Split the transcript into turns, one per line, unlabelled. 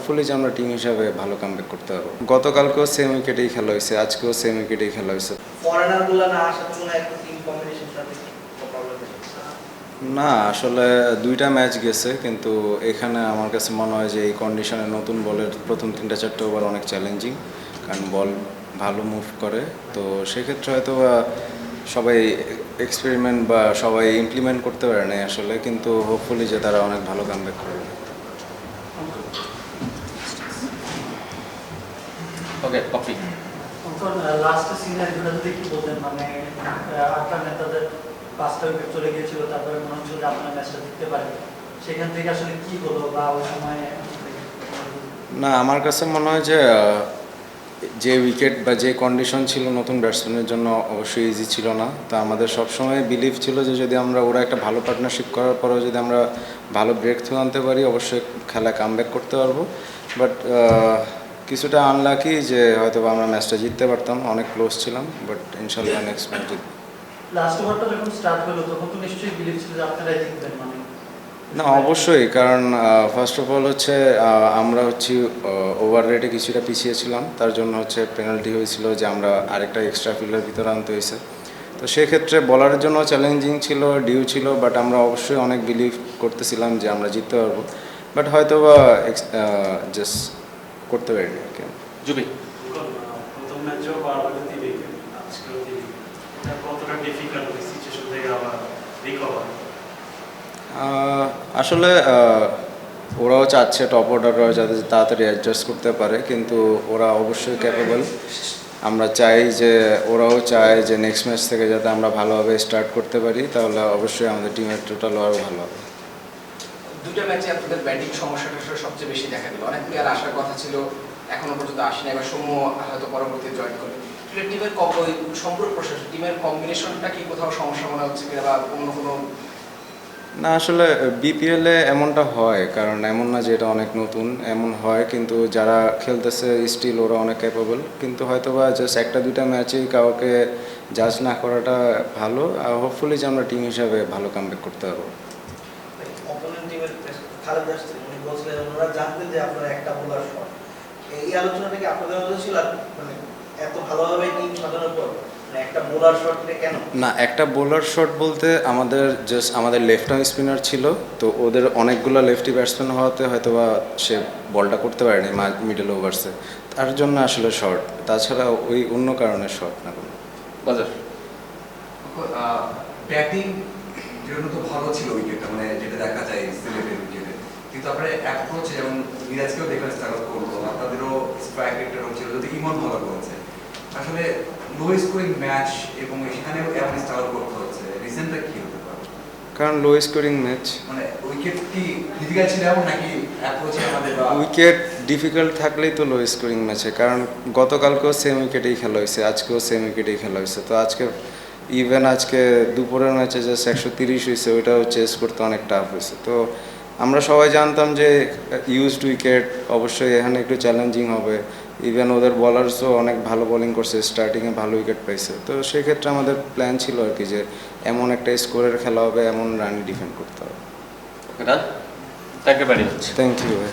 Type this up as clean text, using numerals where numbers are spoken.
Hopefully যে আমরা team হিসাবে ভালো কামব্যাক করতে পারবো। গতকালকেও সেম উইকেটেই খেলা হয়েছে, আজকেও সেম উইকেটেই খেলা হয়েছে।
ফরেনারগুলো না আসার জন্য একটা টিম কম্বিনেশনটা প্রবলেম।
না আসলে দুইটা ম্যাচ গেছে, কিন্তু এখানে আমার কাছে মনে হয় যে এই কন্ডিশনে নতুন বলের প্রথম 3-4 ওভার অনেক চ্যালেঞ্জিং, কারণ বল ভালো মুভ করে। তো সেক্ষেত্রে হয়তো সবাই এক্সপেরিমেন্ট বা সবাই ইমপ্লিমেন্ট করতে পারে না আসলে, কিন্তু হোপফুলি যে তারা অনেক ভালো কামব্যাক করবে।
ওকে, কপি
লাস্ট সিনারিওটা যদি কি বলতেন, মানে আপনার নেতাদের 5টা উইকেট চলে গিয়েছিল, তারপরে মনে হচ্ছিল যে আপনার ম্যাচটা জিততে পারে, সেখান থেকে আসলে কি হলো বা ওই সময়?
না আমার কাছে মনে হয় যে যে উইকেট বা যে কন্ডিশন ছিল নতুন ব্যাটসম্যানের জন্য অবশ্যই ইজি ছিল না। তো আমাদের সবসময় বিলিভ ছিল যে যদি আমরা ওরা একটা ভালো পার্টনারশিপ করার পরেও যদি আমরা ভালো ব্রেক থ্রু আনতে পারি, অবশ্যই খেলা কামব্যাক করতে পারবো। বাট কিছুটা আনলাকি যে হয়তো আমরা ম্যাচটা জিততে পারতাম, অনেক ক্লোজ ছিলাম, বাট ইনশাল্লাহ নেক্সট ম্যাচ জিতব।
লাস্ট ওভারটা যখন স্টার্ট হলো তখন তো নিশ্চয়ই বিলিভ ছিল যে আপনারাই জিতবেন, মানে?
না অবশ্যই, কারণ ফার্স্ট অফ অল হচ্ছে আমরা হচ্ছে ওভার রেটে কিছুটা পিছিয়ে ছিলাম, তার জন্য হচ্ছে পেনাল্টি হয়েছিল যে আমরা আরেকটা এক্সট্রা ফিল্ডের ভিতরে আনতে হয়েছে। তো সেক্ষেত্রে বলারের জন্য চ্যালেঞ্জিং ছিল, ডিউ ছিল, বাট আমরা অবশ্যই অনেক বিলিভ করতেছিলাম যে আমরা জিততে পারবো, বাট হয়তো বা জাস্ট করতে পারিনি আর কি।
জুবি
প্রথম ম্যাচেও বারবার 3 উইকেট, আজকেও 3 উইকেট, এটা কতটা ডিফিকাল্ট এই সিচুয়েশন থেকে আবার রিকভার?
আসলে ওরাও চাচ্ছে টপ অর্ডাররাও যাতে তাড়াতাড়ি অ্যাডজাস্ট করতে পারে, কিন্তু ওরা অবশ্যই ক্যাপেবল। আমরা চাই যে ওরাও চায় যে নেক্সট ম্যাচ থেকে যাতে আমরা ভালোভাবে স্টার্ট করতে পারি, তাহলে অবশ্যই আমাদের টিমের টোটাল আরও ভালো হবে।
দুইটা ম্যাচে আপনাদের ব্যাটিং সমস্যাটা সবচেয়ে বেশি দেখা দিল। অনেক প্লেয়ার আসার কথা ছিল, এখনো পর্যন্ত আসেনি, এবার সৌম্য হয়তো পরবর্তীতে জয়েন করবে। টিমের সম্পূর্ণ প্রশাসন, টিমের কম্বিনেশনটা কি কোথাও সমস্যা মনে হচ্ছে কিনা, বা অন্য কোনো?
না আসলে বিপিএলে এমনটা হয়, কারণ এমন না যে এটা অনেক নতুন, এমন হয়, কিন্তু যারা খেলতেছে স্টিল ওরা অনেক ক্যাপেবল, কিন্তু হয়তো বা জাস্ট একটা দুইটা ম্যাচেই কাউকে জাজ না করাটা ভালো। আর হোপফুলি যে আমরা টিম হিসাবে ভালো কামব্যাক করতে পারবো।
অপোনেন্ট টিমের খালেদ আসছে, উনি বলছিলেন ওনারা জানতেন যে আপনারা একটা বোলার শট, এই আলোচনাটা কি আপনাদের মধ্যে ছিল? মানে এত ভালোভাবে টিম সাজানোর পর একটা বোলার শট কেন?
না একটা বোলার শট বলতে আমাদের লেফট আর্ম স্পিনার ছিল, তো ওদের অনেকগুলো লেফটি ব্যাটসম্যান হওয়াতে হয়তো বা সে বলটা করতে পারেনি মিডল ওভার্সে, তার জন্য আসলে শর্ট, তাছাড়া ওই অন্য কারণে শর্ট না কোনো।
বাজার
ব্যাটিং জন্য তো ভালো ছিল উইকেটটা, মানে যেটা দেখা যায় সিলেটের উইকেটে, কিন্তু আপনার অ্যাপ্রোচ যেমন মিরাজকেও দেখলেন স্ট্রাগল করলো, আপনাদেরও স্ট্রাইক রেটটা ছিল, যদি ইমন ভালো করেছে আসলে লো স্কোরিং ম্যাচ এবং সেখানেও এমন স্ট্রাগল করতে হচ্ছে, রিজনটা কি হতে পারে?
কারণ লো স্কোরিং ম্যাচ,
মানে উইকেট কি ডিফিকাল্ট ছিল এমন, নাকি অ্যাপ্রোচে আমাদের?
উইকেট ডিফিকাল্ট থাকলেই তো লো স্কোরিং ম্যাচে, কারণ গতকালকেও সেম উইকেটেই খেলা হয়েছে, আজকেও সেম উইকেটেই খেলা হয়েছে। তো আজকে দুপুরের ম্যাচে জাস্ট 130 হয়েছে, ওইটাও চেস করতে অনেক টাফ হয়েছে। তো আমরা সবাই জানতাম যে ইউজড উইকেট অবশ্যই এখানে একটু চ্যালেঞ্জিং হবে, ইভেন ওদের বলার্সও অনেক ভালো বোলিং করছে, স্টার্টিংয়ে ভালো উইকেট পাইছে। তো সেক্ষেত্রে আমাদের প্ল্যান ছিল আর কি যে এমন একটা স্কোরের খেলা হবে, এমন রান ডিফেন্ড করতে হবে।
Okay, done. Thank you very much.
Thank you ভাই।